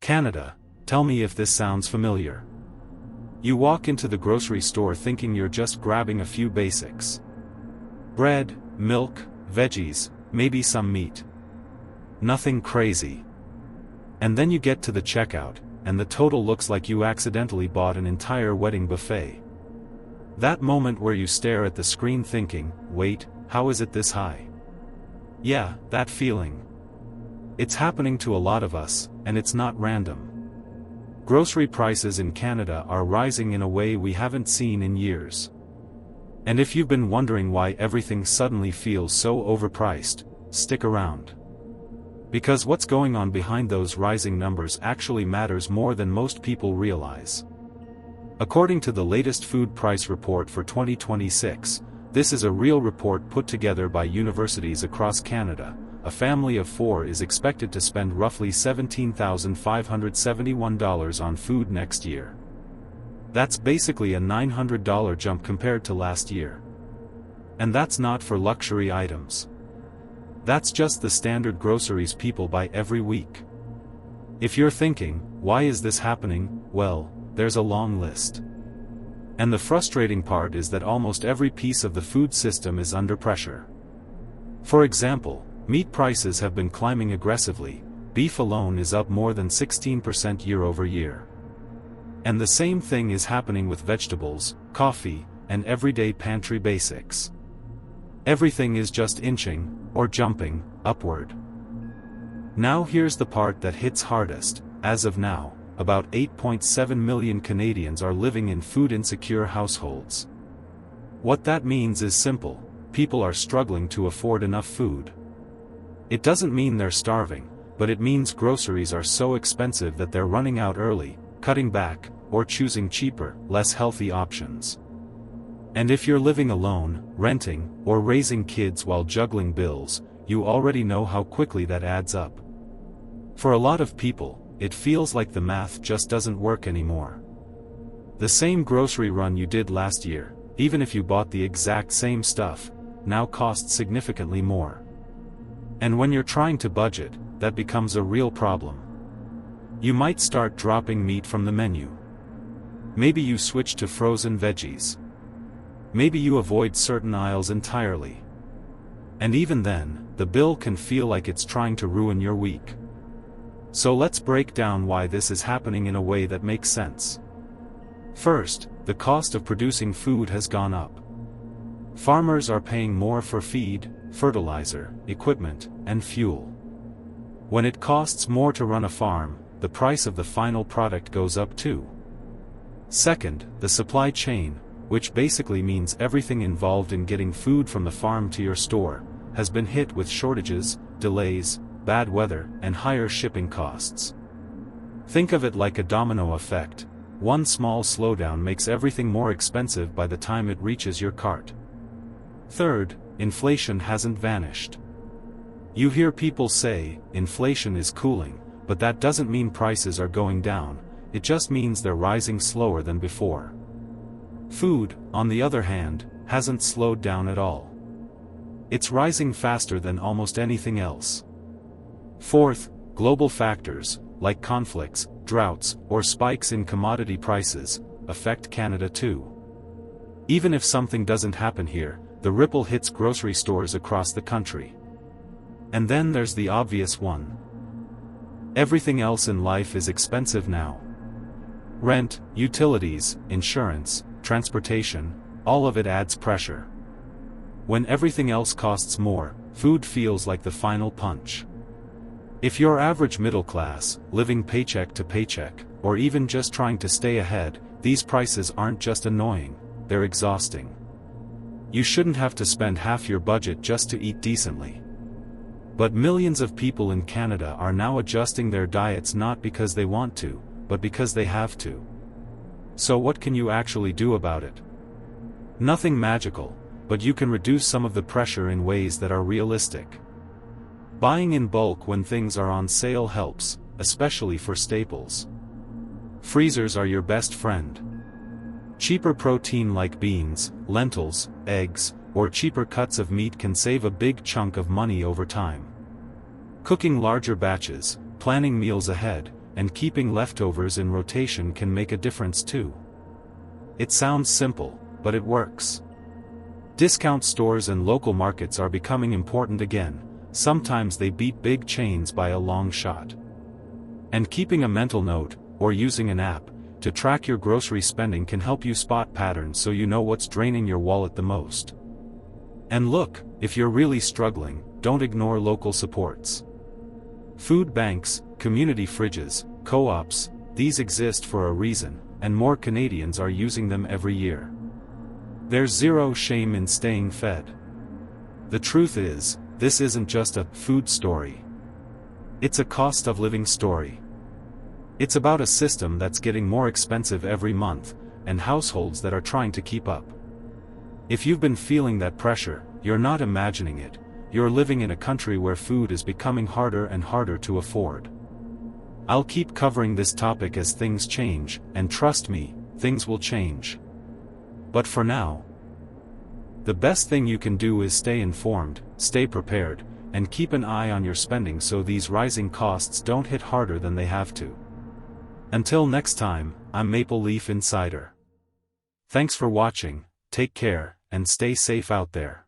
Canada, tell me if this sounds familiar. You walk into the grocery store thinking you're just grabbing a few basics. Bread, milk, veggies, maybe some meat. Nothing crazy. And then you get to the checkout, and the total looks like you accidentally bought an entire wedding buffet. That moment where you stare at the screen thinking, wait, how is it this high? Yeah, that feeling. It's happening to a lot of us, and it's not random. Grocery prices in Canada are rising in a way we haven't seen in years. And if you've been wondering why everything suddenly feels so overpriced, stick around. Because what's going on behind those rising numbers actually matters more than most people realize. According to the latest food price report for 2026, this is a real report put together by universities across Canada. A family of 4 is expected to spend roughly $17,571 on food next year. That's basically a $900 jump compared to last year. And that's not for luxury items. That's just the standard groceries people buy every week. If you're thinking, why is this happening? Well, there's a long list. And the frustrating part is that almost every piece of the food system is under pressure. For example, meat prices have been climbing aggressively. Beef alone is up more than 16% year over year. And the same thing is happening with vegetables, coffee, and everyday pantry basics. Everything is just inching, or jumping, upward. Now here's the part that hits hardest. As of now, about 8.7 million Canadians are living in food-insecure households. What that means is simple: people are struggling to afford enough food. It doesn't mean they're starving, but it means groceries are so expensive that they're running out early, cutting back, or choosing cheaper, less healthy options. And if you're living alone, renting, or raising kids while juggling bills, you already know how quickly that adds up. For a lot of people, it feels like the math just doesn't work anymore. The same grocery run you did last year, even if you bought the exact same stuff, now costs significantly more. And when you're trying to budget, that becomes a real problem. You might start dropping meat from the menu. Maybe you switch to frozen veggies. Maybe you avoid certain aisles entirely. And even then, the bill can feel like it's trying to ruin your week. So let's break down why this is happening in a way that makes sense. First, the cost of producing food has gone up. Farmers are paying more for feed, fertilizer, equipment, and fuel. When it costs more to run a farm, the price of the final product goes up too. Second, the supply chain, which basically means everything involved in getting food from the farm to your store, has been hit with shortages, delays, bad weather, and higher shipping costs. Think of it like a domino effect. One small slowdown makes everything more expensive by the time it reaches your cart. Third, inflation hasn't vanished. You hear people say, inflation is cooling, but that doesn't mean prices are going down, it just means they're rising slower than before. Food, on the other hand, hasn't slowed down at all. It's rising faster than almost anything else. Fourth, global factors, like conflicts, droughts, or spikes in commodity prices, affect Canada too. Even if something doesn't happen here, the ripple hits grocery stores across the country. And then there's the obvious one. Everything else in life is expensive now. Rent, utilities, insurance, transportation, all of it adds pressure. When everything else costs more, food feels like the final punch. If you're average middle class, living paycheck to paycheck, or even just trying to stay ahead, these prices aren't just annoying, they're exhausting. You shouldn't have to spend half your budget just to eat decently. But millions of people in Canada are now adjusting their diets not because they want to, but because they have to. So what can you actually do about it? Nothing magical, but you can reduce some of the pressure in ways that are realistic. Buying in bulk when things are on sale helps, especially for staples. Freezers are your best friend. Cheaper protein like beans, lentils, eggs, or cheaper cuts of meat can save a big chunk of money over time. Cooking larger batches, planning meals ahead, and keeping leftovers in rotation can make a difference too. It sounds simple, but it works. Discount stores and local markets are becoming important again. Sometimes they beat big chains by a long shot. And keeping a mental note, or using an app, to track your grocery spending can help you spot patterns so you know what's draining your wallet the most. And look, if you're really struggling, don't ignore local supports. Food banks, community fridges, co-ops, these exist for a reason, and more Canadians are using them every year. There's zero shame in staying fed. The truth is, this isn't just a food story. It's a cost of living story. It's about a system that's getting more expensive every month, and households that are trying to keep up. If you've been feeling that pressure, you're not imagining it. You're living in a country where food is becoming harder and harder to afford. I'll keep covering this topic as things change, and trust me, things will change. But for now, the best thing you can do is stay informed, stay prepared, and keep an eye on your spending so these rising costs don't hit harder than they have to. Until next time, I'm Maple Leaf Insider. Thanks for watching, take care, and stay safe out there.